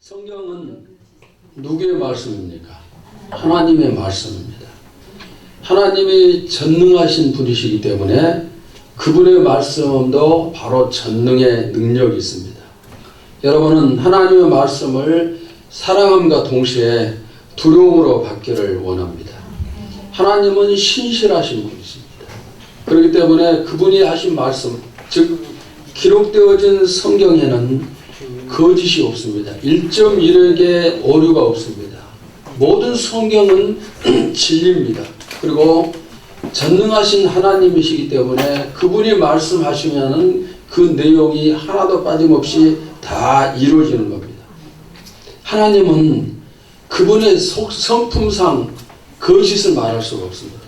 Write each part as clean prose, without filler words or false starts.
성경은 누구의 말씀입니까? 하나님의 말씀입니다. 하나님이 전능하신 분이시기 때문에 그분의 말씀도 바로 전능의 능력이 있습니다. 여러분은 하나님의 말씀을 사랑함과 동시에 두려움으로 받기를 원합니다. 하나님은 신실하신 분이십니다. 그렇기 때문에 그분이 하신 말씀, 즉 기록되어진 성경에는 거짓이 없습니다. 1.1획의 오류가 없습니다. 모든 성경은 진리입니다. 그리고 전능하신 하나님이시기 때문에 그분이 말씀하시면은 그 내용이 하나도 빠짐없이 다 이루어지는 겁니다. 하나님은 그분의 성품상 거짓을 말할 수가 없습니다.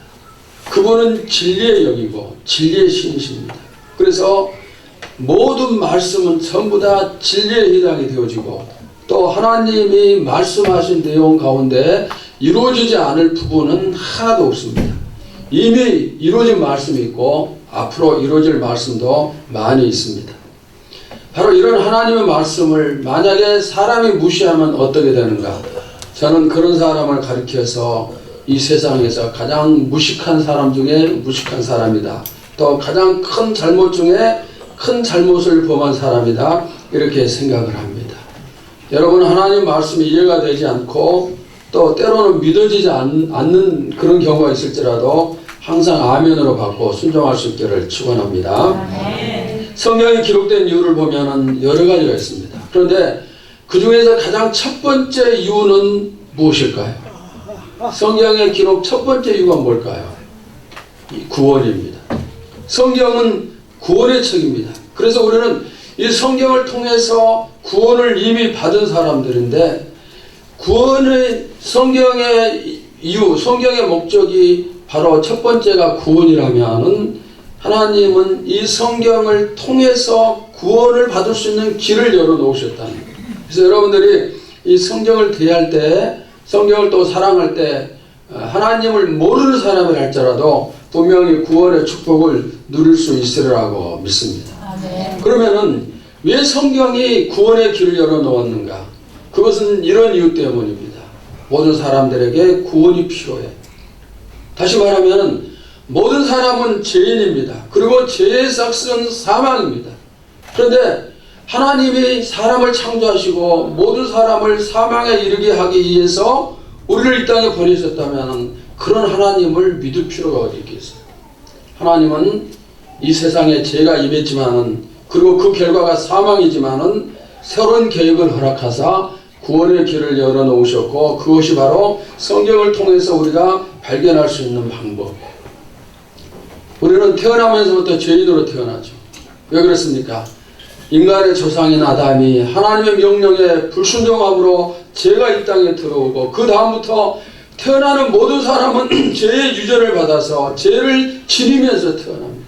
그분은 진리의 영이고 진리의 신이십니다. 그래서 모든 말씀은 전부 다 진리에 해당이 되어지고 또 하나님이 말씀하신 내용 가운데 이루어지지 않을 부분은 하나도 없습니다. 이미 이루어진 말씀이 있고 앞으로 이루어질 말씀도 많이 있습니다. 바로 이런 하나님의 말씀을 만약에 사람이 무시하면 어떻게 되는가? 저는 그런 사람을 가리켜서 이 세상에서 가장 무식한 사람 중에 무식한 사람이다. 또 가장 큰 잘못 중에 큰 잘못을 범한 사람이다. 이렇게 생각을 합니다. 여러분, 하나님 말씀이 이해가 되지 않고 또 때로는 믿어지지 않는 그런 경우가 있을지라도 항상 아멘으로 받고 순종할 수 있기를 축원합니다. 성경에 기록된 이유를 보면 여러 가지가 있습니다. 그런데 그 중에서 가장 첫 번째 이유는 무엇일까요? 성경의 기록 첫 번째 이유가 뭘까요? 구원입니다. 성경은 구원의 책입니다. 그래서 우리는 이 성경을 통해서 구원을 이미 받은 사람들인데 구원의 성경의 이유, 성경의 목적이 바로 첫 번째가 구원이라면은 하나님은 이 성경을 통해서 구원을 받을 수 있는 길을 열어놓으셨다는 거예요. 그래서 여러분들이 이 성경을 대할 때, 성경을 또 사랑할 때 하나님을 모르는 사람을 할지라도 분명히 구원의 축복을 누릴 수 있으리라고 믿습니다. 그러면은 왜 성경이 구원의 길을 열어놓았는가? 그것은 이런 이유 때문입니다. 모든 사람들에게 구원이 필요해. 다시 말하면 모든 사람은 죄인입니다. 그리고 죄의 삭은 사망입니다. 그런데 하나님이 사람을 창조하시고 모든 사람을 사망에 이르게 하기 위해서 우리를 이 땅에 보내셨다면 그런 하나님을 믿을 필요가 어디 있겠어요? 하나님은 이 세상에 죄가 임했지만은 그리고 그 결과가 사망이지만은 새로운 계획을 허락하사 구원의 길을 열어놓으셨고 그것이 바로 성경을 통해서 우리가 발견할 수 있는 방법이에요. 우리는 태어나면서부터 죄인으로 태어나죠. 왜 그렇습니까? 인간의 조상인 아담이 하나님의 명령에 불순종함으로 죄가 이 땅에 들어오고 그 다음부터 태어나는 모든 사람은 죄의 유전을 받아서 죄를 지니면서 태어납니다.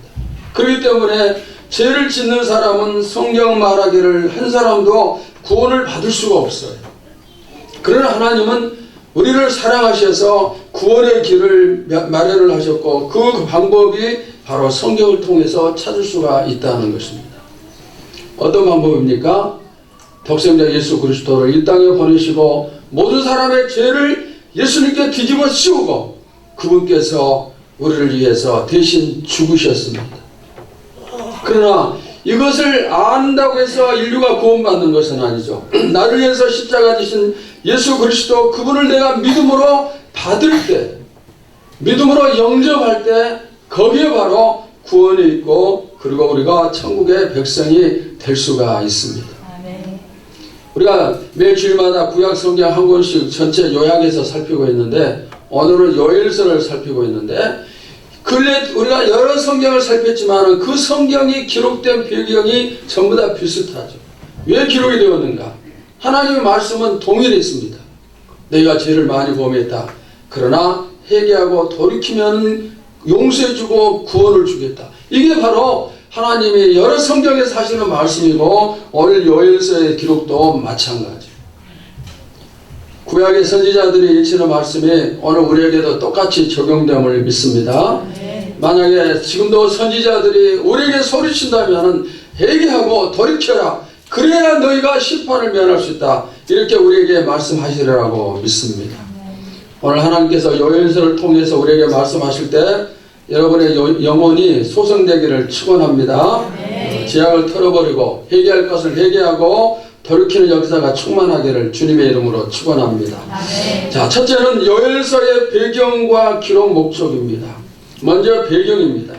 그렇기 때문에 죄를 짓는 사람은 성경 말하기를 한 사람도 구원을 받을 수가 없어요. 그러나 하나님은 우리를 사랑하셔서 구원의 길을 마련을 하셨고 그 방법이 바로 성경을 통해서 찾을 수가 있다는 것입니다. 어떤 방법입니까? 독생자 예수 그리스도를 이 땅에 보내시고 모든 사람의 죄를 예수님께 뒤집어 씌우고 그분께서 우리를 위해서 대신 죽으셨습니다. 그러나 이것을 안다고 해서 인류가 구원받는 것은 아니죠. 나를 위해서 십자가 지신 예수 그리스도 그분을 내가 믿음으로 받을 때, 믿음으로 영접할 때 거기에 바로 구원이 있고 그리고 우리가 천국의 백성이 될 수가 있습니다. 우리가 매 주일마다 구약 성경 한 권씩 전체 요약해서 살피고 있는데 오늘은 요엘서를 살피고 있는데 근래 우리가 여러 성경을 살폈지만 그 성경이 기록된 배경이 전부 다 비슷하죠. 왜 기록이 되었는가? 하나님의 말씀은 동일했습니다. 내가 죄를 많이 범했다. 그러나 회개하고 돌이키면 용서해주고 구원을 주겠다. 이게 바로 하나님이 여러 성경에서 하시는 말씀이고 오늘 요엘서의 기록도 마찬가지예요. 구약의 선지자들이 일치는 말씀이 오늘 우리에게도 똑같이 적용됨을 믿습니다. 만약에 지금도 선지자들이 우리에게 소리친다면 회개하고 돌이켜라. 그래야 너희가 심판을 면할 수 있다. 이렇게 우리에게 말씀하시리라고 믿습니다. 오늘 하나님께서 요엘서를 통해서 우리에게 말씀하실 때 여러분의 영혼이 소성되기를 축원합니다. 죄악을 털어버리고 회개할 것을 회개하고 돌이키는 역사가 충만하기를 주님의 이름으로 축원합니다. 자, 첫째는 요엘서의 배경과 기록 목적입니다. 먼저 배경입니다.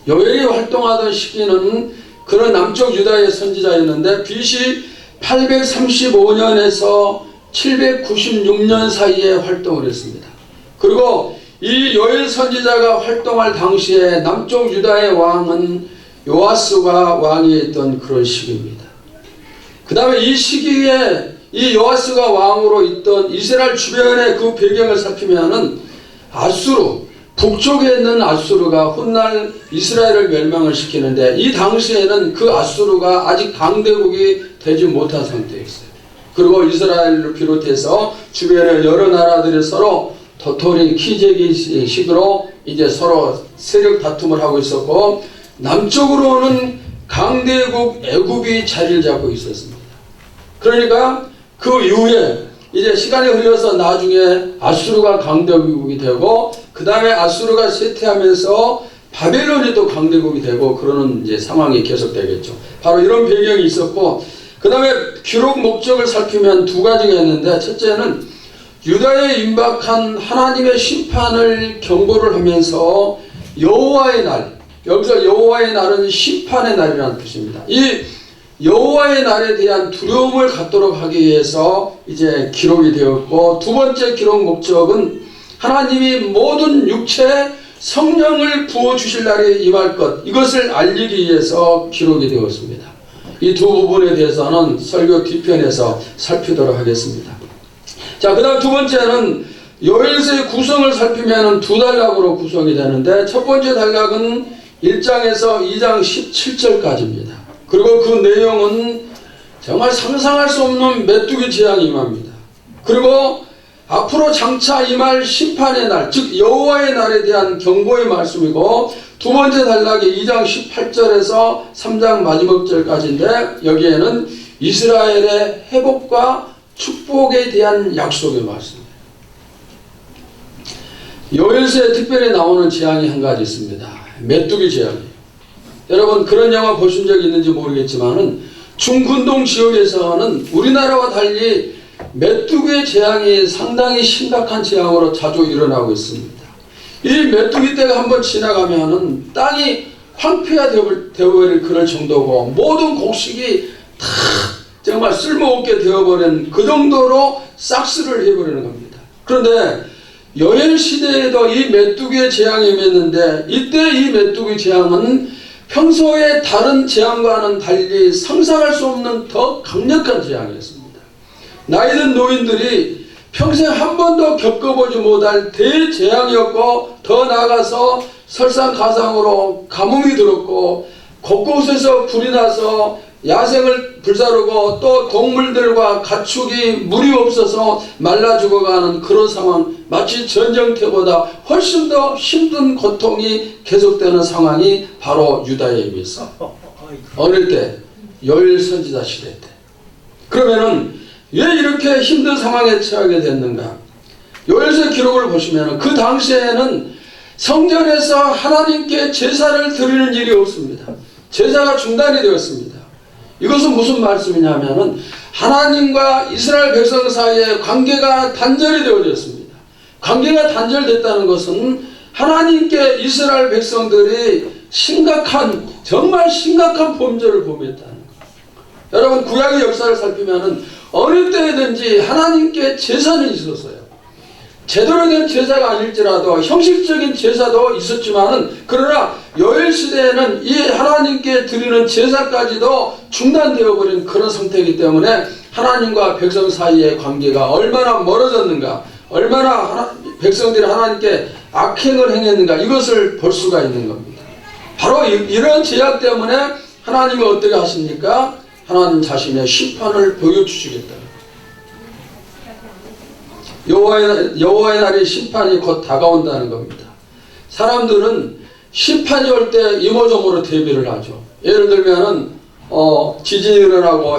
요엘이 활동하던 시기는 그런 남쪽 유다의 선지자였는데 BC 835년에서 796년 사이에 활동을 했습니다. 그리고 이 요엘 선지자가 활동할 당시에 남쪽 유다의 왕은 요아스가 왕이었던 그런 시기입니다. 그 다음에 이 시기에 이 요아스가 왕으로 있던 이스라엘 주변의 그 배경을 살피면은 아수르, 북쪽에 있는 아수르가 훗날 이스라엘을 멸망을 시키는데 이 당시에는 그 아수르가 아직 강대국이 되지 못한 상태였어요. 그리고 이스라엘을 비롯해서 주변의 여러 나라들이 서로 도토리 키재기 식으로 이제 서로 세력 다툼을 하고 있었고, 남쪽으로는 강대국 애굽이 자리를 잡고 있었습니다. 그러니까 그 이후에 이제 시간이 흘러서 나중에 아수르가 강대국이 되고, 그 다음에 아수르가 쇠퇴하면서 바벨론이 또 강대국이 되고, 그러는 이제 상황이 계속되겠죠. 바로 이런 배경이 있었고, 그 다음에 기록 목적을 살피면 두 가지가 있는데, 첫째는 유다에 임박한 하나님의 심판을 경고를 하면서 여호와의 날, 여기서 여호와의 날은 심판의 날이라는 뜻입니다. 이 여호와의 날에 대한 두려움을 갖도록 하기 위해서 이제 기록이 되었고, 두 번째 기록 목적은 하나님이 모든 육체에 성령을 부어주실 날이 임할 것, 이것을 알리기 위해서 기록이 되었습니다. 이 두 부분에 대해서는 설교 뒤편에서 살피도록 하겠습니다. 자, 그 다음 두 번째는 요엘서의 구성을 살피면 두 단락으로 구성이 되는데, 첫 번째 단락은 1장에서 2장 17절까지입니다. 그리고 그 내용은 정말 상상할 수 없는 메뚜기 재앙이 임합니다. 그리고 앞으로 장차 임할 심판의 날, 즉 여호와의 날에 대한 경고의 말씀이고, 두 번째 단락이 2장 18절에서 3장 마지막 절까지인데, 여기에는 이스라엘의 회복과 축복에 대한 약속의 말씀입니다. 요엘서에 특별히 나오는 재앙이 한 가지 있습니다. 메뚜기 재앙이에요. 여러분 그런 영화 보신 적이 있는지 모르겠지만은 중근동 지역에서는 우리나라와 달리 메뚜기의 재앙이 상당히 심각한 재앙으로 자주 일어나고 있습니다. 이 메뚜기 때가 한번 지나가면은 땅이 황폐화 되어버릴 그럴 정도고, 모든 곡식이 다 정말 쓸모없게 되어버린 그 정도로 싹쓸이를 해버리는 겁니다. 그런데 요엘 시대에도 이 메뚜기의 재앙이 임했는데, 이때 이 메뚜기 재앙은 평소에 다른 재앙과는 달리 상상할 수 없는 더 강력한 재앙이었습니다. 나이든 노인들이 평생 한 번도 겪어보지 못할 대재앙이었고, 더 나아가서 설상가상으로 가뭄이 들었고, 곳곳에서 불이 나서 야생을 불사르고, 또 동물들과 가축이 물이 없어서 말라 죽어가는 그런 상황, 마치 전쟁터보다 훨씬 더 힘든 고통이 계속되는 상황이 바로 유다에 임했어. 어릴 때, 요엘 선지자 시대 때. 그러면은 왜 이렇게 힘든 상황에 처하게 됐는가? 요엘서 기록을 보시면 그 당시에는 성전에서 하나님께 제사를 드리는 일이 없습니다. 제사가 중단이 되었습니다. 이것은 무슨 말씀이냐면은 하나님과 이스라엘 백성 사이에 관계가 단절이 되어졌습니다. 관계가 단절됐다는 것은 하나님께 이스라엘 백성들이 정말 심각한 범죄를 범했다는 것. 여러분 구약의 역사를 살피면은 어느 때든지 하나님께 제사는 있었어요. 제대로 된 제사가 아닐지라도 형식적인 제사도 있었지만은, 그러나 요엘 시대에는 이 하나님께 드리는 제사까지도 중단되어 버린 그런 상태이기 때문에 하나님과 백성 사이의 관계가 얼마나 멀어졌는가, 얼마나 백성들이 하나님께 악행을 행했는가, 이것을 볼 수가 있는 겁니다. 바로 이런 제약 때문에 하나님은 어떻게 하십니까? 하나님 자신의 심판을 보여주시겠다. 여호와의 날의 심판이 곧 다가온다는 겁니다. 사람들은 심판이 올 때 이모저모로 대비를 하죠. 예를 들면은 지진이 일어나고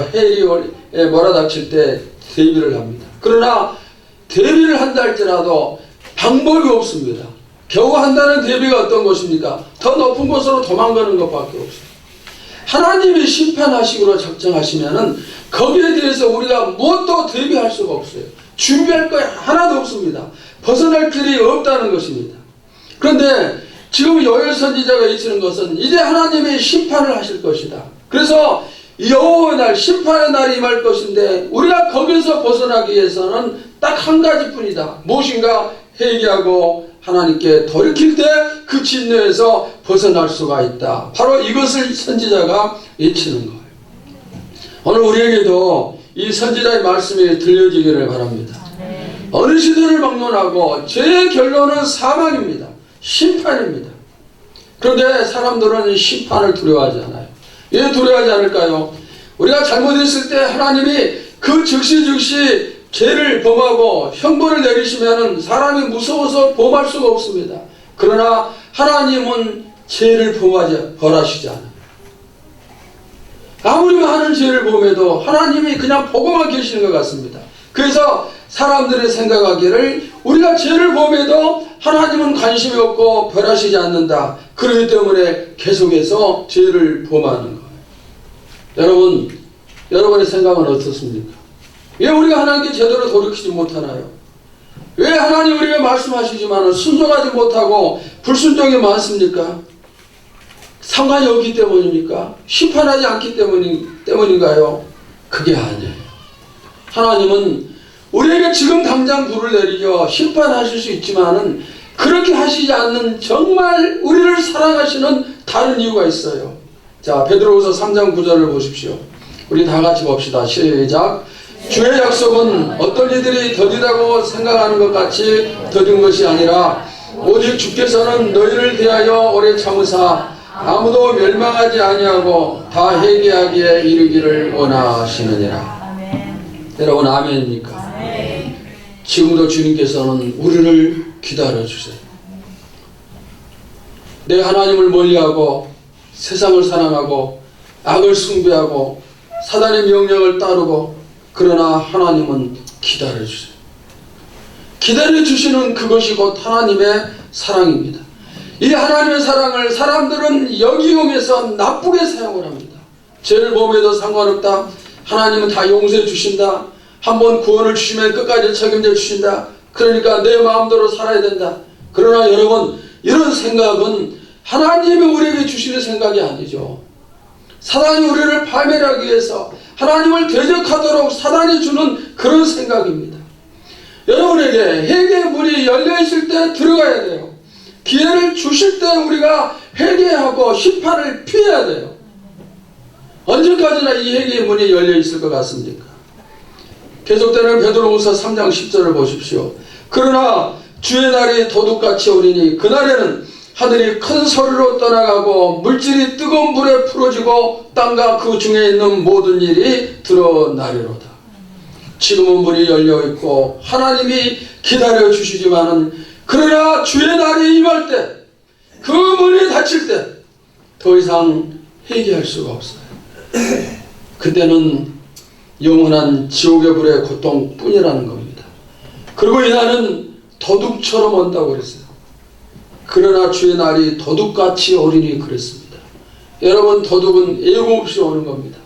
몰아닥칠 때 대비를 합니다. 그러나 대비를 한다 할지라도 방법이 없습니다. 겨우 한다는 대비가 어떤 것입니까? 더 높은 곳으로 도망가는 것밖에 없어요. 하나님이 심판하시기로 작정하시면은 거기에 대해서 우리가 무엇도 대비할 수가 없어요. 준비할 거 하나도 없습니다. 벗어날 길이 없다는 것입니다. 그런데 지금 요엘 선지자가 외치는 것은 이제 하나님이 심판을 하실 것이다. 그래서 여호와의 날, 심판의 날이 임할 것인데 우리가 거기서 벗어나기 위해서는 딱 한 가지뿐이다. 무엇인가? 회개하고 하나님께 돌이킬 때 그 진노에서 벗어날 수가 있다. 바로 이것을 선지자가 외치는 거예요. 오늘 우리에게도 이 선지자의 말씀이 들려지기를 바랍니다. 어느 시대를 막론하고 죄의 결론은 사망입니다. 심판입니다. 그런데 사람들은 심판을 두려워하지 않아요. 왜 두려워하지 않을까요? 우리가 잘못했을 때 하나님이 그 즉시 죄를 범하고 형벌을 내리시면 사람이 무서워서 범할 수가 없습니다. 그러나 하나님은 죄를 벌하시지 않아요. 아무리 많은 죄를 범해도 하나님이 그냥 보고만 계시는 것 같습니다. 그래서 사람들이 생각하기를 우리가 죄를 범해도 하나님은 관심이 없고 벌하시지 않는다. 그렇기 때문에 계속해서 죄를 범하는 거예요. 여러분의 생각은 어떻습니까? 왜 우리가 하나님께 제대로 돌이키지 못하나요? 왜 하나님 우리에게 말씀하시지만 순종하지 못하고 불순종이 많습니까? 상관이 없기 때문입니까? 심판하지 않기 때문인가요? 그게 아니에요. 하나님은 우리에게 지금 당장 불을 내리죠. 심판하실 수 있지만은 그렇게 하시지 않는 정말 우리를 사랑하시는 다른 이유가 있어요. 자, 베드로후서 3장 9절을 보십시오. 우리 다 같이 봅시다. 시작. 주의 약속은 어떤 이들이 더디다고 생각하는 것 같이 더딘 것이 아니라 오직 주께서는 너희를 대하여 오래 참으사 아무도 멸망하지 아니하고 다 회개하기에 이르기를 원하시느니라. 여러분 아멘입니까? 지금도 주님께서는 우리를 기다려주세요. 내 하나님을 멀리하고 세상을 사랑하고 악을 숭배하고 사단의 명령을 따르고 그러나 하나님은 기다려주세요. 기다려주시는 그것이 곧 하나님의 사랑입니다. 이 하나님의 사랑을 사람들은 역이용해서 나쁘게 사용을 합니다. 죄를 범해도 상관없다. 하나님은 다 용서해 주신다. 한번 구원을 주시면 끝까지 책임져 주신다. 그러니까 내 마음대로 살아야 된다. 그러나 여러분, 이런 생각은 하나님이 우리에게 주시는 생각이 아니죠. 사단이 우리를 파멸하기 위해서 하나님을 대적하도록 사단이 주는 그런 생각입니다. 여러분에게 회개의 문이 열려있을 때 들어가야 돼요. 기회를 주실 때 우리가 회개하고 심판을 피해야 돼요. 언제까지나 이 회개의 문이 열려있을 것 같습니까? 계속되는 베드로후서 3장 10절을 보십시오. 그러나 주의 날이 도둑같이 오리니 그날에는 하늘이 큰 소리로 떠나가고 물질이 뜨거운 불에 풀어지고 땅과 그 중에 있는 모든 일이 드러나리로다. 지금은 문이 열려있고 하나님이 기다려주시지만은 그러나 주의 날이 임할 때 그 문이 닫힐 때 더 이상 회개할 수가 없어요. 그때는 영원한 지옥의 불의 고통뿐이라는 겁니다. 그리고 이 날은 도둑처럼 온다고 그랬어요. 그러나 주의 날이 도둑같이 오리니 그랬습니다. 여러분, 도둑은 예고 없이 오는 겁니다.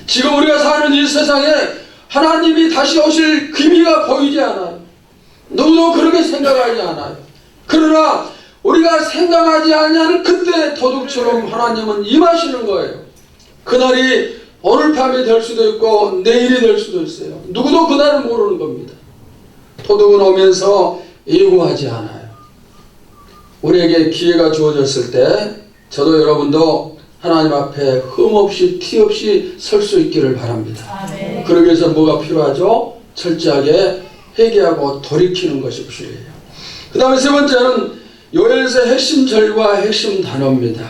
지금 우리가 사는 이 세상에 하나님이 다시 오실 기미가 보이지 않아요. 누구도 그렇게 생각하지 않아요. 그러나 우리가 생각하지 않는 그때 도둑처럼 하나님은 임하시는 거예요. 그날이 오늘 밤이 될 수도 있고 내일이 될 수도 있어요. 누구도 그날을 모르는 겁니다. 도둑은 오면서 예고하지 않아요. 우리에게 기회가 주어졌을 때 저도 여러분도 하나님 앞에 흠없이 티없이 설 수 있기를 바랍니다. 그러기 위해서 뭐가 필요하죠? 철저하게 회개하고 돌이키는 것이 필요해요. 그 다음에 세 번째는 요엘서의 핵심 절과 핵심 단어입니다.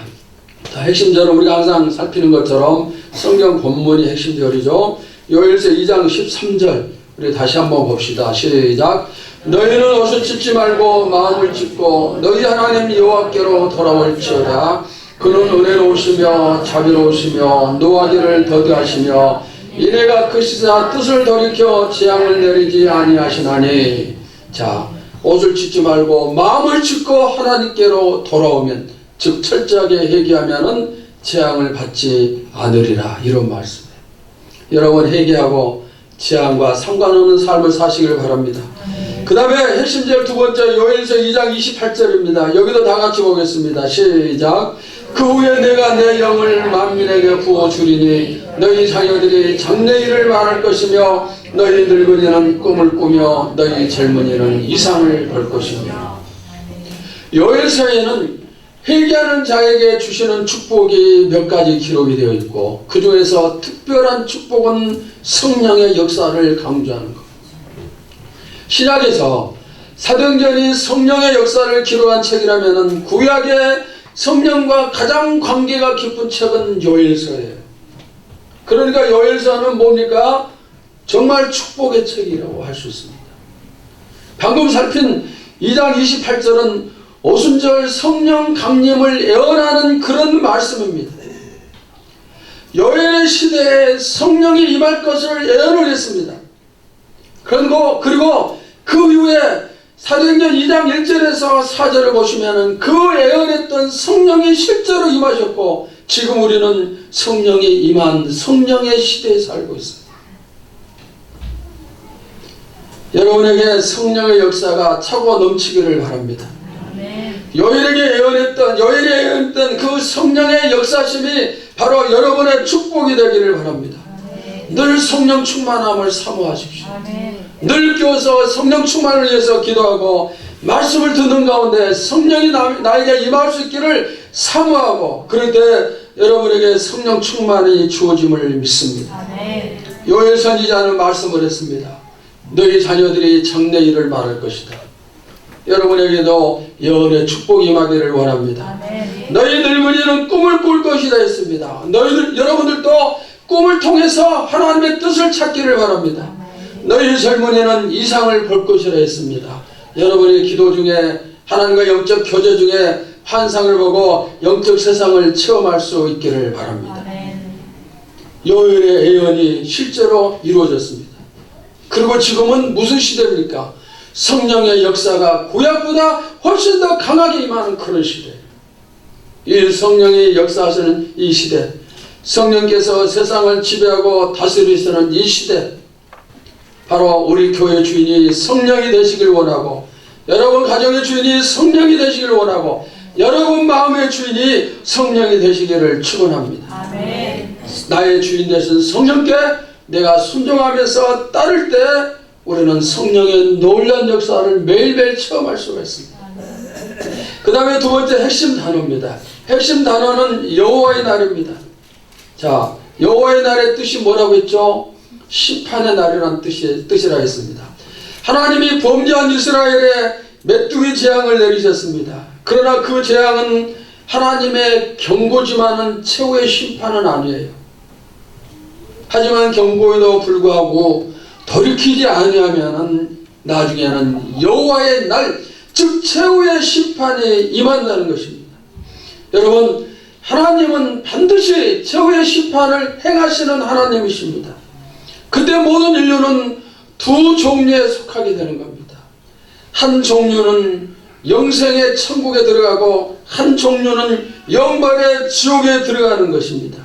핵심 절은 우리가 항상 살피는 것처럼 성경 본문이 핵심 절이죠. 요엘서 2장 13절 우리 다시 한번 봅시다. 시작. 너희는 옷을 찢지 말고 마음을 찢고 너희 하나님 여호와께로 돌아올지어다. 그는 은혜로우시며 자비로우시며 노하기를 더디하시며 이내가 그 시사 뜻을 돌이켜 재앙을 내리지 아니하시나니. 자, 옷을 찢지 말고 마음을 찢고 하나님께로 돌아오면, 즉 철저하게 회개하면은 재앙을 받지 않으리라. 이런 말씀이에요. 여러분, 회개하고 재앙과 상관없는 삶을 사시길 바랍니다. 그 다음에 핵심절 두 번째, 요엘서 2장 28절입니다. 여기도 다 같이 보겠습니다. 시작. 그 후에 내가 내 영을 만민에게 부어주리니 너희 자녀들이 장래일을 말할 것이며 너희 늙은이는 꿈을 꾸며 너희 젊은이는 이상을 볼 것이며. 요엘서에는 회개하는 자에게 주시는 축복이 몇 가지 기록이 되어 있고, 그 중에서 특별한 축복은 성령의 역사를 강조하는 것. 신약에서 사도행전이 성령의 역사를 기록한 책이라면 구약의 성령과 가장 관계가 깊은 책은 요엘서예요. 그러니까 요엘서는 뭡니까? 정말 축복의 책이라고 할 수 있습니다. 방금 살핀 2장 28절은 오순절 성령 강림을 예언하는 그런 말씀입니다. 요엘의 시대에 성령이 임할 것을 예언을 했습니다. 그리고 그 이후에 사도행전 2장 1절에서 4절을 보시면은 그 예언했던 성령이 실제로 임하셨고, 지금 우리는 성령이 임한 성령의 시대에 살고 있습니다. 여러분에게 성령의 역사가 차고 넘치기를 바랍니다. 요엘이 예언했던 그 성령의 역사심이 바로 여러분의 축복이 되기를 바랍니다. 늘 성령 충만함을 사모하십시오. 늘 깨어서 성령 충만을 위해서 기도하고 말씀을 듣는 가운데 성령이 나에게 임할 수 있기를 사모하고, 그럴 때 여러분에게 성령 충만이 주어짐을 믿습니다. 요엘 선지자는 말씀을 했습니다. 너희 자녀들이 장래일을 말할 것이다. 여러분에게도 예언의 축복이 임하기를 원합니다. 너희 늙은이는 꿈을 꿀 것이다 했습니다. 여러분들도 꿈을 통해서 하나님의 뜻을 찾기를 바랍니다. 너희 젊은이는 이상을 볼 것이라 했습니다. 여러분의 기도 중에 하나님과 영적 교제 중에 환상을 보고 영적 세상을 체험할 수 있기를 바랍니다. 요엘의 예언이 실제로 이루어졌습니다. 그리고 지금은 무슨 시대입니까? 성령의 역사가 구약보다 훨씬 더 강하게 임하는 그런 시대예요. 이 성령이 역사하시는 이 시대, 성령께서 세상을 지배하고 다스리시는 이 시대, 바로 우리 교회 주인이 성령이 되시길 원하고, 여러분 가정의 주인이 성령이 되시길 원하고, 여러분 마음의 주인이 성령이 되시기를 축원합니다. 아멘. 나의 주인 되신 성령께 내가 순종하면서 따를 때 우리는 성령의 놀라운 역사를 매일매일 체험할 수가 있습니다. 그 다음에 두 번째 핵심 단어입니다. 핵심 단어는 여호와의 날입니다. 자, 여호와의 날의 뜻이 뭐라고 했죠? 심판의 날이라는 뜻이라 했습니다. 하나님이 범죄한 이스라엘에 메뚜기 재앙을 내리셨습니다. 그러나 그 재앙은 하나님의 경고지만은 최후의 심판은 아니에요. 하지만 경고에도 불구하고 돌이키지 아니하면 나중에는 여호와의 날, 즉 최후의 심판이 임한다는 것입니다. 여러분, 하나님은 반드시 최후의 심판을 행하시는 하나님이십니다. 그때 모든 인류는 두 종류에 속하게 되는 겁니다. 한 종류는 영생의 천국에 들어가고 한 종류는 영벌의 지옥에 들어가는 것입니다.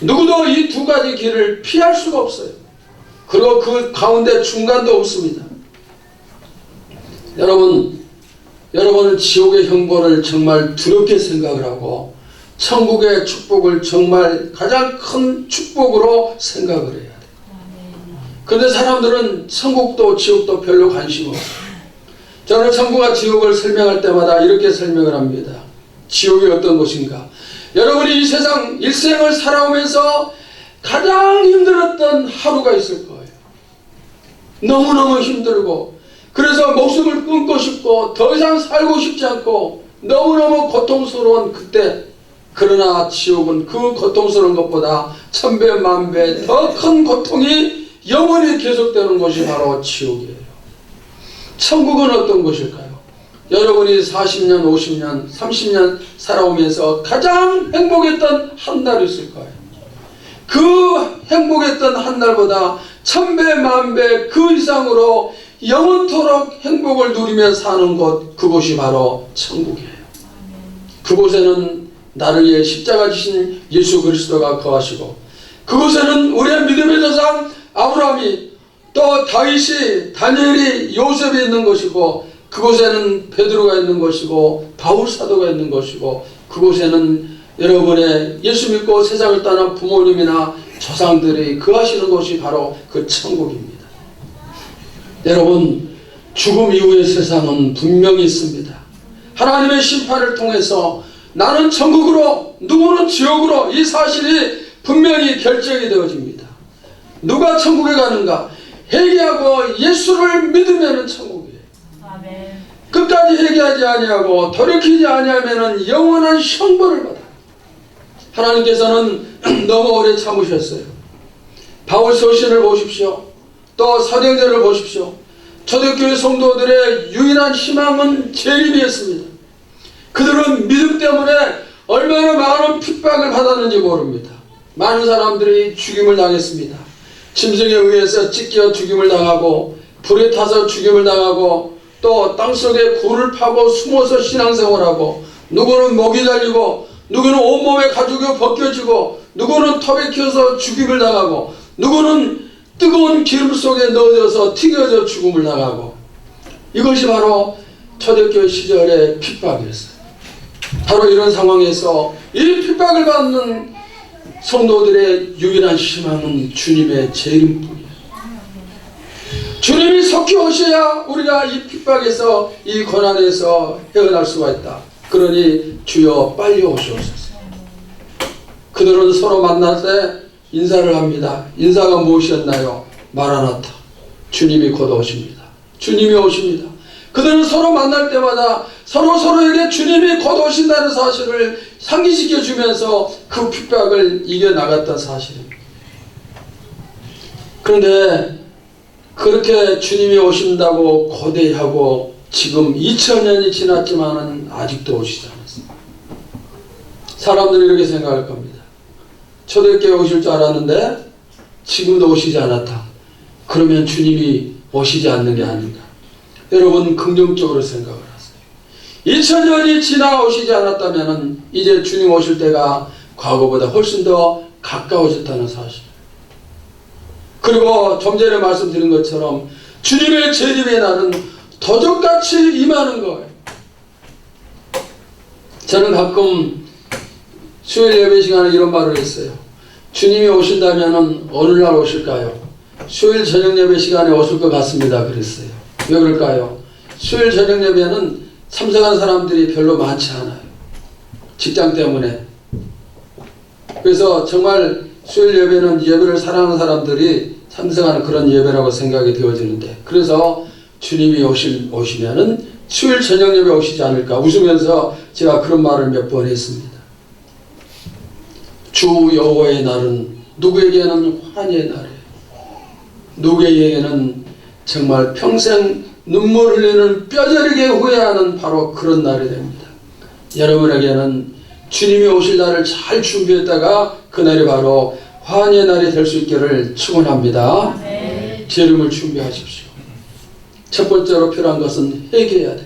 누구도 이 두 가지 길을 피할 수가 없어요. 그리고 그 가운데 중간도 없습니다. 여러분은 지옥의 형벌을 정말 두렵게 생각을 하고 천국의 축복을 정말 가장 큰 축복으로 생각을 해야 돼요. 그런데 사람들은 천국도 지옥도 별로 관심 없어요. 저는 천국과 지옥을 설명할 때마다 이렇게 설명을 합니다. 지옥이 어떤 곳인가? 여러분이 이 세상 일생을 살아오면서 가장 힘들었던 하루가 있을 거예요. 너무너무 힘들고, 그래서 목숨을 끊고 싶고 더 이상 살고 싶지 않고 너무너무 고통스러운 그때, 그러나 지옥은 그 고통스러운 것보다 천배 만배 더 큰 고통이 영원히 계속되는 곳이 바로 지옥이에요. 천국은 어떤 곳일까요? 여러분이 40년, 50년, 30년 살아오면서 가장 행복했던 한 달이 있을 거예요. 그 행복했던 한 날보다 천배 만배 그 이상으로 영원토록 행복을 누리며 사는 곳, 그곳이 바로 천국이에요. 그곳에는 나를 위해 십자가 지신 예수 그리스도가 거하시고, 그곳에는 우리의 믿음의 조상 아브라함이, 또 다윗이, 다니엘이, 요셉이 있는 것이고, 그곳에는 베드로가 있는 것이고, 바울 사도가 있는 것이고, 그곳에는 여러분의 예수 믿고 세상을 떠난 부모님이나 조상들이 거하시는 곳이 바로 그 천국입니다. 여러분, 죽음 이후의 세상은 분명히 있습니다. 하나님의 심판을 통해서 나는 천국으로, 누구는 지옥으로, 이 사실이 분명히 결정이 되어집니다. 누가 천국에 가는가? 회개하고 예수를 믿으면 천국이에요. 아멘. 끝까지 회개하지 아니하고 돌이키지 아니하면 영원한 형벌을 받아요. 하나님께서는 너무 오래 참으셨어요. 바울 서신을 보십시오. 또 사도행전을 보십시오. 초대교회 성도들의 유일한 희망은 재림이었습니다. 그들은 믿음 때문에 얼마나 많은 핍박을 받았는지 모릅니다. 많은 사람들이 죽임을 당했습니다. 짐승에 의해서 찢겨 죽임을 당하고, 불에 타서 죽임을 당하고, 또 땅속에 굴을 파고 숨어서 신앙생활하고, 누구는 목이 달리고, 누구는 온몸에 가죽이 벗겨지고, 누구는 톱에 키워서 죽임을 당하고, 누구는 뜨거운 기름 속에 넣어져서 튀겨져 죽음을 당하고, 이것이 바로 초대교회 시절의 핍박이었어요. 바로 이런 상황에서 이 핍박을 받는 성도들의 유일한 희망은 주님의 재림뿐이에요. 주님이 속히 오셔야 우리가 이 핍박에서, 이 고난에서 헤어날 수가 있다. 그러니 주여 빨리 오시옵소서. 그들은 서로 만날 때 인사를 합니다. 인사가 무엇이었나요? 마라나타. 주님이 곧 오십니다. 주님이 오십니다. 그들은 서로 만날 때마다 서로에게 주님이 곧 오신다는 사실을 상기시켜 주면서 그 핍박을 이겨나갔던 사실입니다. 그런데 그렇게 주님이 오신다고 고대하고 지금 2000년이 지났지만은 아직도 오시지 않았습니다. 사람들이 이렇게 생각할 겁니다. 초대교회 오실 줄 알았는데 지금도 오시지 않았다. 그러면 주님이 오시지 않는 게 아닌가. 여러분, 긍정적으로 생각을 하세요. 2000년이 지나 오시지 않았다면 이제 주님 오실 때가 과거보다 훨씬 더 가까워졌다는 사실. 그리고 좀 전에 말씀드린 것처럼 주님의 재림의 날은 도적같이 임하는 거예요. 저는 가끔 수요일 예배 시간에 이런 말을 했어요. 주님이 오신다면 어느 날 오실까요? 수요일 저녁 예배 시간에 오실 것 같습니다. 그랬어요. 왜 그럴까요? 수요일 저녁 예배는 참석한 사람들이 별로 많지 않아요. 직장 때문에. 그래서 정말 수요일 예배는 예배를 사랑하는 사람들이 참석하는 그런 예배라고 생각이 되어지는데, 그래서 주님이 오시면은 수요일 저녁 예배 오시지 않을까 웃으면서 제가 그런 말을 몇 번 했습니다. 주 여호와의 날은 누구에게는 환희의 날이에요. 누구에게는 정말 평생 눈물 흘리는 뼈저리게 후회하는 바로 그런 날이 됩니다. 여러분에게는 주님이 오실 날을 잘 준비했다가 그날이 바로 환희의 날이 될 수 있기를 축원합니다. 재림을 준비하십시오. 첫 번째로 필요한 것은 회개해야 돼요.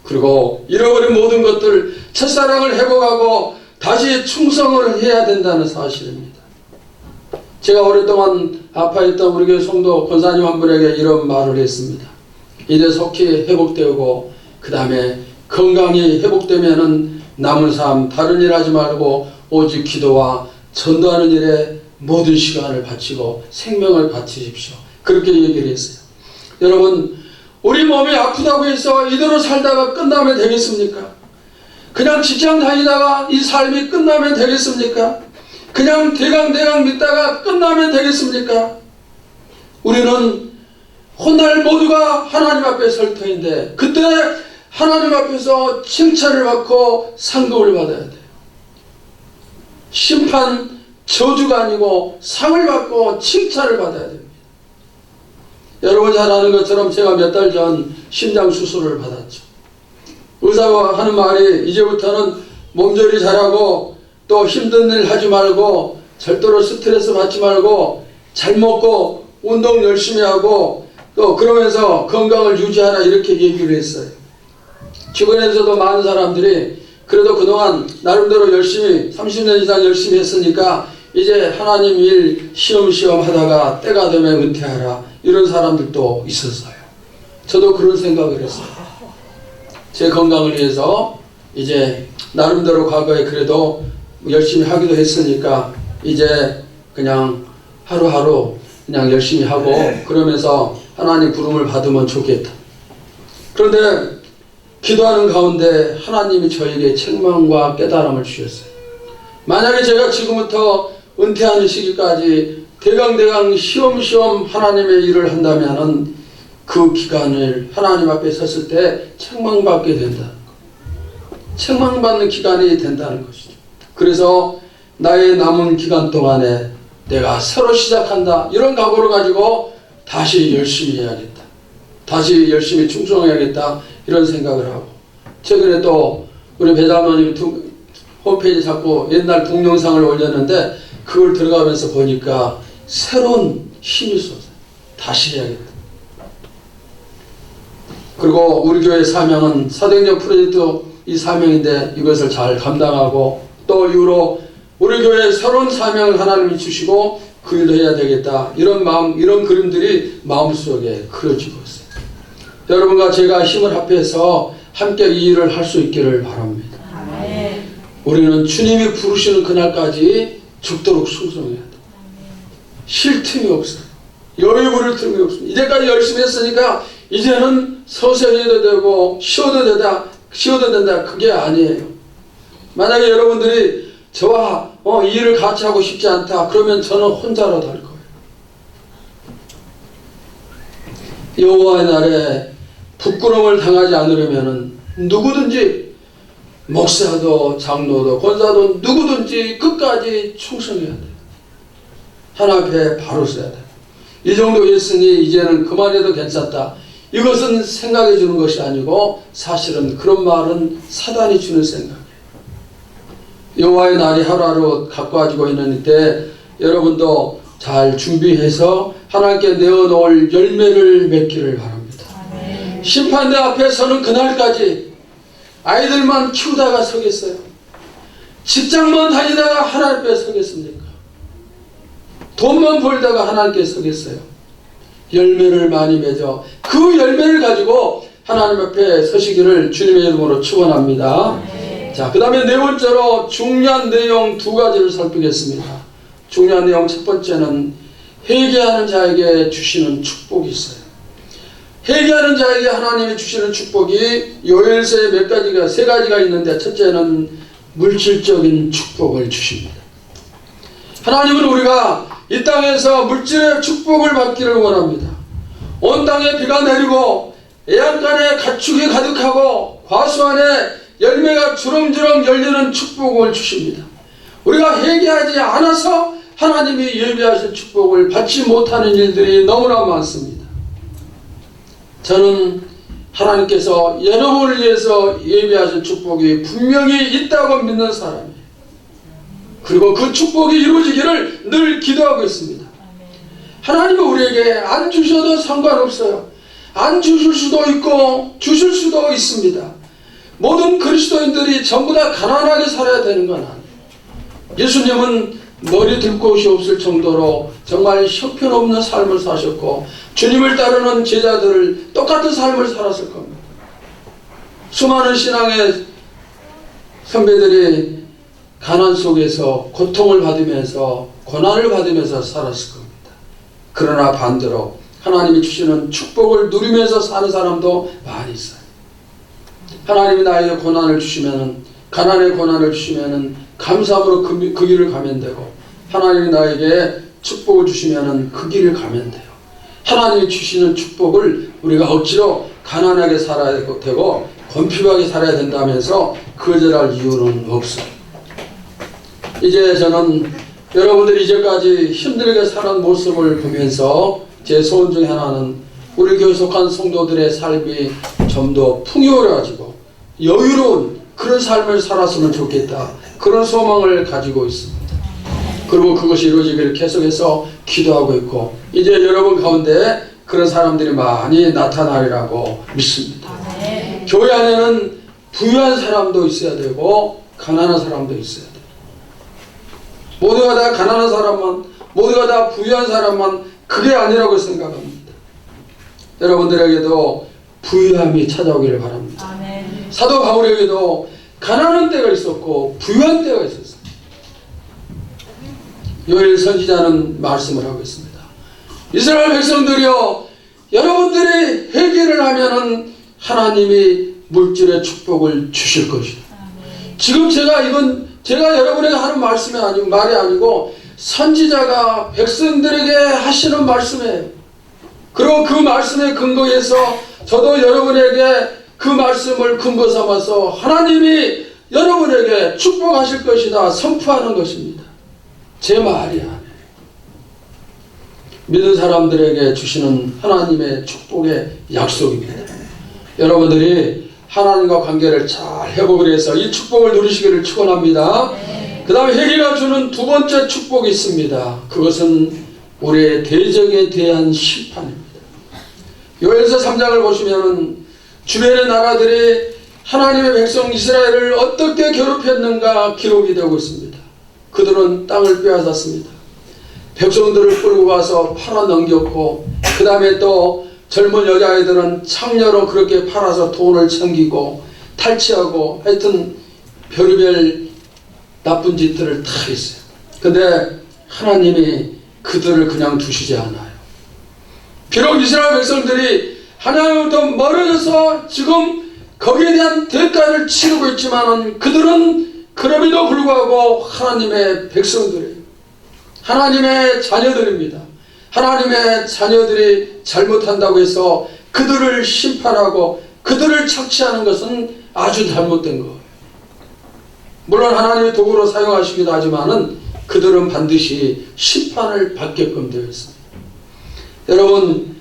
그리고 잃어버린 모든 것들, 첫사랑을 회복하고 다시 충성을 해야 된다는 사실입니다. 제가 오랫동안 아파했던 우리 교회 성도 권사님 한 분에게 이런 말을 했습니다. 이제 속히 회복되고 그 다음에 건강이 회복되면은 남은 삶 다른 일 하지 말고 오직 기도와 전도하는 일에 모든 시간을 바치고 생명을 바치십시오. 그렇게 얘기를 했어요. 여러분, 우리 몸이 아프다고 해서 이대로 살다가 끝나면 되겠습니까? 그냥 직장 다니다가 이 삶이 끝나면 되겠습니까? 그냥 대강 믿다가 끝나면 되겠습니까? 우리는 훗날 모두가 하나님 앞에 설 터인데 그때 하나님 앞에서 칭찬을 받고 상급을 받아야 돼요. 심판, 저주가 아니고 상을 받고 칭찬을 받아야 됩니다. 여러분 잘 아는 것처럼 제가 몇 달 전 심장 수술을 받았죠. 의사가 하는 말이 이제부터는 몸조리 잘하고 또 힘든 일 하지 말고 절대로 스트레스 받지 말고 잘 먹고 운동 열심히 하고 또 그러면서 건강을 유지하라 이렇게 얘기를 했어요. 주변에서도 많은 사람들이 그래도 그동안 나름대로 열심히 30년 이상 열심히 했으니까 이제 하나님 일 시험시험 하다가 때가 되면 은퇴하라 이런 사람들도 있었어요. 저도 그런 생각을 했어요. 제 건강을 위해서 이제 나름대로 과거에 그래도 열심히 하기도 했으니까 이제 그냥 하루하루 그냥 열심히 하고 그러면서 하나님 부름을 받으면 좋겠다. 그런데 기도하는 가운데 하나님이 저에게 책망과 깨달음을 주셨어요. 만약에 제가 지금부터 은퇴하는 시기까지 대강대강 시험시험 하나님의 일을 한다면은 그 기간을 하나님 앞에 섰을 때 책망받게 된다는 것. 책망받는 기간이 된다는 것이죠. 그래서 나의 남은 기간 동안에 내가 새로 시작한다 이런 각오를 가지고 다시 열심히 해야겠다. 다시 열심히 충성해야겠다 이런 생각을 하고 최근에 또 우리 배자모님 홈페이지 자꾸 옛날 동영상을 올렸는데 그걸 들어가면서 보니까 새로운 힘이 쏟아요. 다시 해야겠다. 그리고 우리 교회 사명은 사도행전 프로젝트 이 사명인데 이것을 잘 감당하고 또 이후로 우리 교회에 새로운 사명을 하나님이 주시고 그 일도 해야 되겠다. 이런 마음, 이런 그림들이 마음속에 그려지고 있어요. 여러분과 제가 힘을 합해서 함께 이 일을 할 수 있기를 바랍니다. 아멘. 우리는 주님이 부르시는 그날까지 죽도록 충성해야 돼. 쉴 틈이 없어요. 여유 부릴 틈이 없습니다. 이제까지 열심히 했으니까 이제는 서서히 해도 되고 쉬어도 된다. 그게 아니에요. 만약에 여러분들이 저와 이 일을 같이 하고 싶지 않다. 그러면 저는 혼자라도 할 거예요. 여호와의 날에 부끄러움을 당하지 않으려면 누구든지 목사도 장로도 권사도 누구든지 끝까지 충성해야 돼요. 하나님 앞에 바로 서야 돼요. 이 정도 했으니 이제는 그만해도 괜찮다. 이것은 생각해 주는 것이 아니고 사실은 그런 말은 사단이 주는 생각이에요. 여호와의 날이 하루하루 가까워지고 있는 때 여러분도 잘 준비해서 하나님께 내어놓을 열매를 맺기를 바랍니다. 아멘. 심판대 앞에 서는 그날까지 아이들만 키우다가 서겠어요? 직장만 다니다가 하나님 앞에 서겠습니까? 돈만 벌다가 하나님께 서겠어요? 열매를 많이 맺어 그 열매를 가지고 하나님 앞에 서시기를 주님의 이름으로 축원합니다. 자, 그 다음에 네 번째로 중요한 내용 두 가지를 살피겠습니다. 중요한 내용 첫 번째는 회개하는 자에게 주시는 축복이 있어요. 회개하는 자에게 하나님이 주시는 축복이 요엘서에 세 가지가 있는데 첫째는 물질적인 축복을 주십니다. 하나님은 우리가 이 땅에서 물질의 축복을 받기를 원합니다. 온 땅에 비가 내리고 애양간에 가축이 가득하고 과수 안에 열매가 주렁주렁 열리는 축복을 주십니다. 우리가 회개하지 않아서 하나님이 예비하신 축복을 받지 못하는 일들이 너무나 많습니다. 저는 하나님께서 여러분을 위해서 예비하신 축복이 분명히 있다고 믿는 사람이에요. 그리고 그 축복이 이루어지기를 늘 기도하고 있습니다. 하나님은 우리에게 안 주셔도 상관없어요. 안 주실 수도 있고 주실 수도 있습니다. 모든 그리스도인들이 전부 다 가난하게 살아야 되는 건 아니에요. 예수님은 머리 들 곳이 없을 정도로 정말 형편없는 삶을 사셨고 주님을 따르는 제자들을 똑같은 삶을 살았을 겁니다. 수많은 신앙의 선배들이 가난 속에서 고통을 받으면서 고난을 받으면서 살았을 겁니다. 그러나 반대로 하나님이 주시는 축복을 누리면서 사는 사람도 많이 있어요. 하나님이 나에게 고난을 주시면은, 가난의 고난을 주시면은 감사함으로 그 길을 가면 되고, 하나님이 나에게 축복을 주시면은 그 길을 가면 돼요. 하나님이 주시는 축복을 우리가 억지로 가난하게 살아야 되고 건피하게 살아야 된다면서 거절할 이유는 없어요. 이제 저는 여러분들이 이제까지 힘들게 사는 모습을 보면서 제 소원 중에 하나는 우리 교회 속한 성도들의 삶이 좀 더 풍요로워지고 여유로운 그런 삶을 살았으면 좋겠다. 그런 소망을 가지고 있습니다. 그리고 그것이 이루어지기를 계속해서 기도하고 있고, 이제 여러분 가운데 그런 사람들이 많이 나타나리라고 믿습니다. 교회 안에는 부유한 사람도 있어야 되고 가난한 사람도 있어야 돼요. 모두가 다 가난한 사람만, 모두가 다 부유한 사람만 그게 아니라고 생각합니다. 여러분들에게도 부유함이 찾아오기를 바랍니다. 아멘. 사도 바울에게도 가난한 때가 있었고 부유한 때가 있었어요. 요엘 선지자는 말씀을 하고 있습니다. 이스라엘 백성들이여, 여러분들이 회개를 하면은 하나님이 물질의 축복을 주실 것이다. 지금 제가 여러분에게 하는 말씀이 아니고, 말이 아니고 선지자가 백성들에게 하시는 말씀이에요. 그리고 그 말씀에 근거해서 저도 여러분에게 그 말씀을 근거 삼아서 하나님이 여러분에게 축복하실 것이다 선포하는 것입니다. 제 말이 아니에요. 믿은 사람들에게 주시는 하나님의 축복의 약속입니다. 여러분들이 하나님과 관계를 잘 회복을 해서 이 축복을 누리시기를 축원합니다. 그 다음에 회개가 주는 두 번째 축복이 있습니다. 그것은 우리의 대적에 대한 심판입니다. 요엘서 3장을 보시면 주변의 나라들이 하나님의 백성 이스라엘을 어떻게 괴롭혔는가 기록이 되고 있습니다. 그들은 땅을 빼앗았습니다. 백성들을 끌고 가서 팔아 넘겼고, 그 다음에 또 젊은 여자아이들은 창녀로 그렇게 팔아서 돈을 챙기고 탈취하고, 하여튼 별의별 나쁜 짓들을 다 했어요. 근데 하나님이 그들을 그냥 두시지 않아요. 비록 이스라엘 백성들이 하나님부터 멀어져서 지금 거기에 대한 대가를 치르고 있지만은 그들은 그럼에도 불구하고 하나님의 백성들이에요. 하나님의 자녀들입니다. 하나님의 자녀들이 잘못한다고 해서 그들을 심판하고 그들을 착취하는 것은 아주 잘못된 거예요. 물론 하나님의 도구로 사용하시기도 하지만은 그들은 반드시 심판을 받게끔 되어 있습니다. 여러분,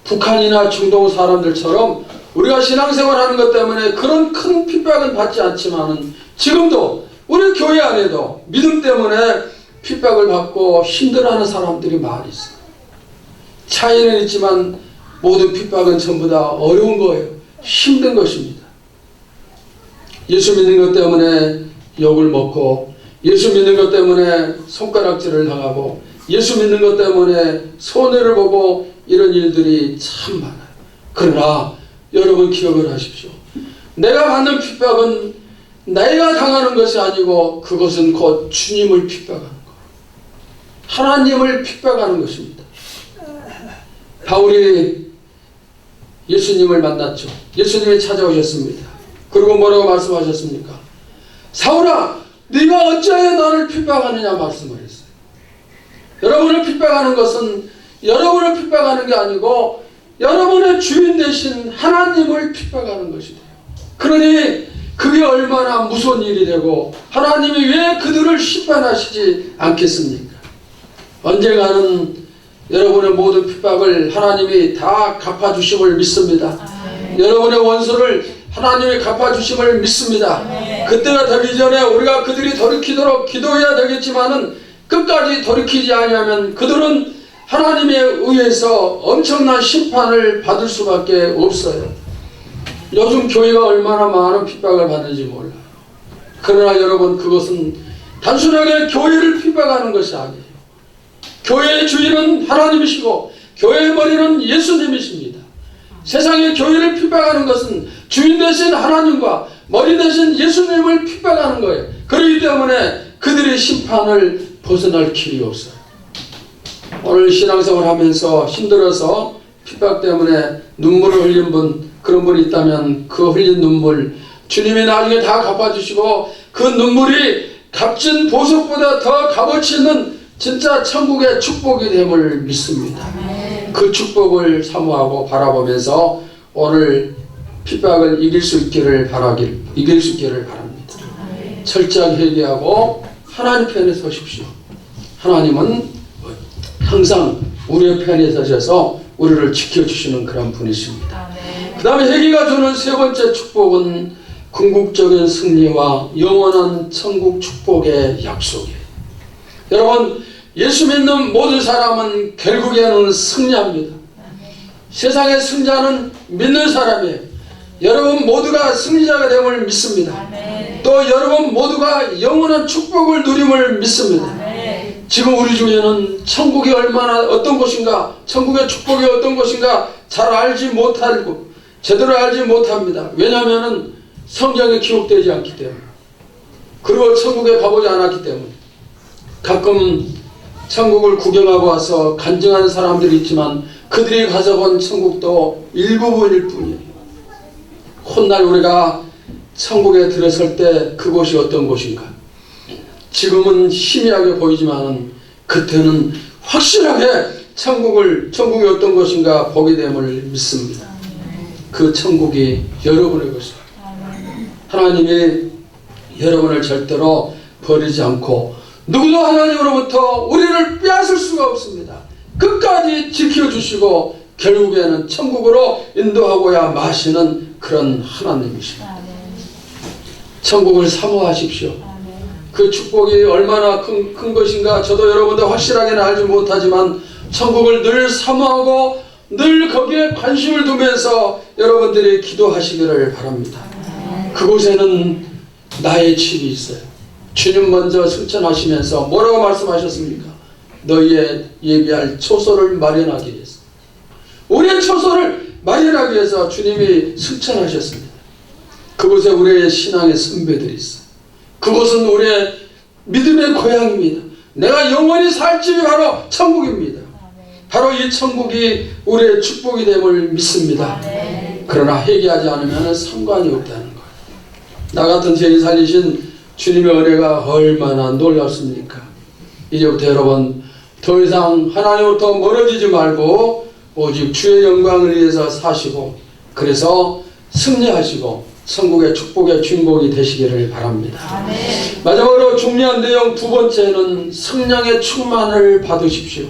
북한이나 중동 사람들처럼 우리가 신앙생활하는 것 때문에 그런 큰 핍박은 받지 않지만은 지금도 우리 교회 안에도 믿음 때문에 핍박을 받고 힘들어하는 사람들이 많이 있어요. 차이는 있지만 모든 핍박은 전부 다 어려운 거예요. 힘든 것입니다. 예수 믿는 것 때문에 욕을 먹고, 예수 믿는 것 때문에 손가락질을 당하고, 예수 믿는 것 때문에 손해를 보고, 이런 일들이 참 많아요. 그러나 여러분 기억을 하십시오. 내가 받는 핍박은 내가 당하는 것이 아니고 그것은 곧 주님을 핍박하는 것, 하나님을 핍박하는 것입니다. 바울이 예수님을 만났죠. 예수님이 찾아오셨습니다. 그리고 뭐라고 말씀하셨습니까? 사울아, 네가 어찌하여 나를 핍박하느냐 말씀을 했어요. 여러분을 핍박하는 것은 여러분을 핍박하는 게 아니고 여러분의 주인 되신 하나님을 핍박하는 것이에요. 그러니 그게 얼마나 무서운 일이 되고 하나님이 왜 그들을 심판하시지 않겠습니까? 언젠가는 여러분의 모든 핍박을 하나님이 다 갚아주심을 믿습니다. 여러분의 원수를 하나님이 갚아주심을 믿습니다. 그때가 되기 전에 우리가 그들이 돌이키도록 기도해야 되겠지만은 끝까지 돌이키지 아니하면 그들은 하나님에 의해서 엄청난 심판을 받을 수밖에 없어요. 요즘 교회가 얼마나 많은 핍박을 받는지 몰라요. 그러나 여러분, 그것은 단순하게 교회를 핍박하는 것이 아니에요. 교회의 주인은 하나님이시고 교회의 머리는 예수님이십니다. 세상의 교회를 핍박하는 것은 주인 되신 하나님과 머리 되신 예수님을 핍박하는 거예요. 그렇기 때문에 그들의 심판을 벗어날 길이 없어요. 오늘 신앙생활 하면서 힘들어서 핍박 때문에 눈물을 흘린 분, 그런 분이 있다면 그 흘린 눈물 주님이 나중에 다 갚아주시고 그 눈물이 값진 보석보다 더 값어치 있는 진짜 천국의 축복이 됨을 믿습니다. 그 축복을 사모하고 바라보면서 오늘 핍박을 이길 수 있기를 바랍니다. 철저하게 회개하고 하나님 편에 서십시오. 하나님은 항상 우리의 편에 서셔서 우리를 지켜주시는 그런 분이십니다. 그 다음에 회개가 주는 세 번째 축복은 궁극적인 승리와 영원한 천국 축복의 약속이에요. 여러분, 예수 믿는 모든 사람은 결국에는 승리합니다. 세상의 승자는 믿는 사람이에요. 여러분 모두가 승리자가 됨을 믿습니다. 또 여러분 모두가 영원한 축복을 누림을 믿습니다. 지금 우리 중에는 천국이 얼마나 어떤 곳인가, 천국의 축복이 어떤 곳인가 잘 알지 못하고 제대로 알지 못합니다. 왜냐하면 성경에 기록되지 않기 때문에, 그리고 천국에 가보지 않았기 때문에. 가끔 천국을 구경하고 와서 간증하는 사람들이 있지만 그들이 가서 본 천국도 일부분일 뿐이에요. 훗날 우리가 천국에 들어설 때 그곳이 어떤 곳인가, 지금은 희미하게 보이지만 그때는 확실하게 천국이 어떤 곳인가 보게 됨을 믿습니다. 그 천국이 여러분의 것입니다. 하나님이 여러분을 절대로 버리지 않고 누구도 하나님으로부터 우리를 빼앗을 수가 없습니다. 끝까지 지켜주시고 결국에는 천국으로 인도하고야 마시는 그런 하나님이십니다. 천국을 사모하십시오. 그 축복이 얼마나 큰 것인가 저도 여러분도 확실하게는 알지 못하지만 천국을 늘 사모하고 늘 거기에 관심을 두면서 여러분들이 기도하시기를 바랍니다. 그곳에는 나의 집이 있어요. 주님 먼저 승천하시면서 뭐라고 말씀하셨습니까? 너희의 예비할 초소를 마련하기 위해서, 우리의 초소를 마련하기 위해서 주님이 승천하셨습니다. 그곳에 우리의 신앙의 선배들이 있어요. 그곳은 우리의 믿음의 고향입니다. 내가 영원히 살 집이 바로 천국입니다. 바로 이 천국이 우리의 축복이 됨을 믿습니다. 그러나 회개하지 않으면 상관이 없다는 거예요. 나 같은 죄인 살리신 주님의 은혜가 얼마나 놀랍습니까? 이제부터 여러분 더 이상 하나님으로부터 멀어지지 말고 오직 주의 영광을 위해서 사시고, 그래서 승리하시고 천국의 축복의 주인공이 되시기를 바랍니다. 마지막으로 중요한 내용 두 번째는 성령의 충만을 받으십시오.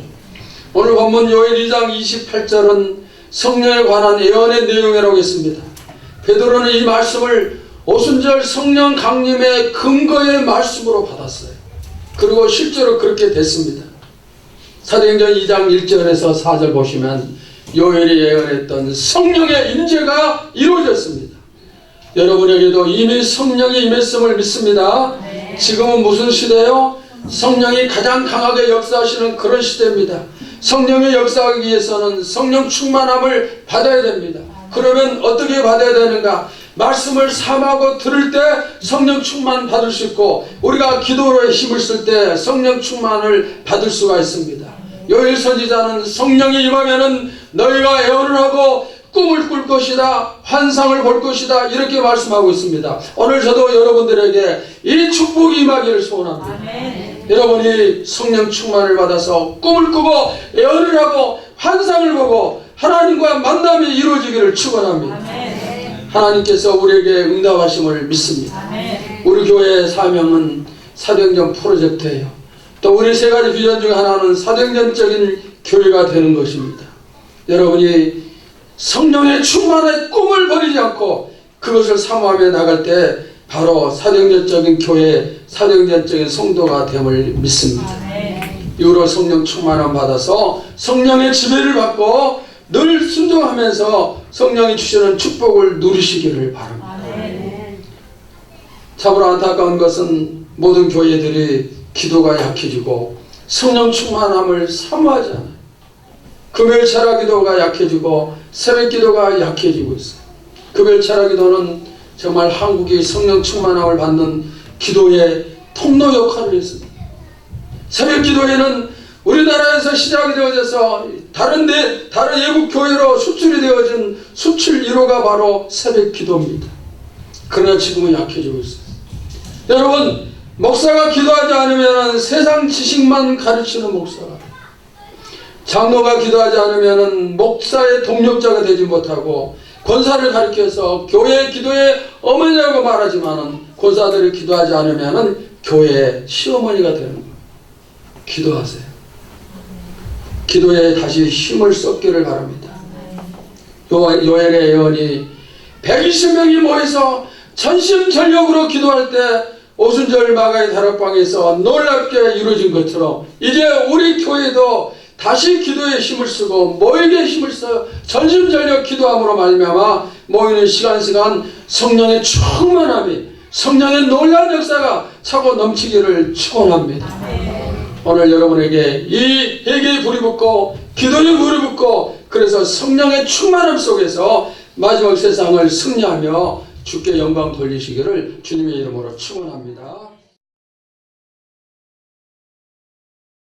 오늘 본문 요엘 2장 28절은 성령에 관한 예언의 내용이라고 했습니다. 베드로는 이 말씀을 오순절 성령 강림의 근거의 말씀으로 받았어요. 그리고 실제로 그렇게 됐습니다. 사도행전 2장 1절에서 4절 보시면 요엘이 예언했던 성령의 임재가 이루어졌습니다. 여러분에게도 이미 성령이 임했음을 믿습니다. 지금은 무슨 시대요? 성령이 가장 강하게 역사하시는 그런 시대입니다. 성령이 역사하기 위해서는 성령 충만함을 받아야 됩니다. 그러면 어떻게 받아야 되는가? 말씀을 삼하고 들을 때 성령 충만 받을 수 있고, 우리가 기도로의 힘을 쓸 때 성령 충만을 받을 수가 있습니다. 요엘 선지자는 성령이 임하면은 너희가 예언을 하고 꿈을 꿀 것이다, 환상을 볼 것이다, 이렇게 말씀하고 있습니다. 오늘 저도 여러분들에게 이 축복이 임하기를 소원합니다. 여러분이 성령 충만을 받아서 꿈을 꾸고 예언을 하고 환상을 보고 하나님과 만남이 이루어지기를 축원합니다. 하나님께서 우리에게 응답하심을 믿습니다. 우리 교회의 사명은 사도행전 프로젝트예요. 또 우리 세 가지 비전 중 하나는 사도행전적인 교회가 되는 것입니다. 여러분이 성령의 충만의 꿈을 버리지 않고 그것을 사모하며 나갈 때 바로 사도행전적인 교회, 사도행전적인 성도가 됨을 믿습니다. 이후로 성령 충만함 받아서 성령의 지배를 받고 늘 순종하면서 성령이 주시는 축복을 누리시기를 바랍니다. 참으로 안타까운 것은 모든 교회들이 기도가 약해지고 성령 충만함을 사모하지 않아요. 금요일 철학 기도가 약해지고 새벽 기도가 약해지고 있어요. 금요일 철학 기도는 정말 한국이 성령 충만함을 받는 기도의 통로 역할을 했습니다. 새벽 기도회는 우리나라에서 시작이 되어져서 다른 예국 교회로 수출이 되어진 수출 1호가 바로 새벽 기도입니다. 그러나 지금은 약해지고 있어요. 여러분, 목사가 기도하지 않으면 세상 지식만 가르치는 목사가, 장로가 기도하지 않으면 목사의 동력자가 되지 못하고, 권사를 가르쳐서 교회 기도의 어머니라고 말하지만 권사들이 기도하지 않으면 교회의 시어머니가 되는 거예요. 기도하세요. 기도에 다시 힘을 쏟기를 바랍니다. 요엘의 예언이 120명이 모여서 전심전력으로 기도할 때 오순절 마가의 다락방에서 놀랍게 이루어진 것처럼 이제 우리 교회도 다시 기도에 힘을 쓰고 모이게 힘을 써 전심전력 기도함으로 말미암아 모이는 시간 성령의 충만함이 성령의 놀라운 역사가 차고 넘치기를 축원합니다. 오늘 여러분에게 이 회개의 불이 붙고 기도의 물이 붙고 그래서 성령의 충만함 속에서 마지막 세상을 승리하며 주께 영광 돌리시기를 주님의 이름으로 축원합니다.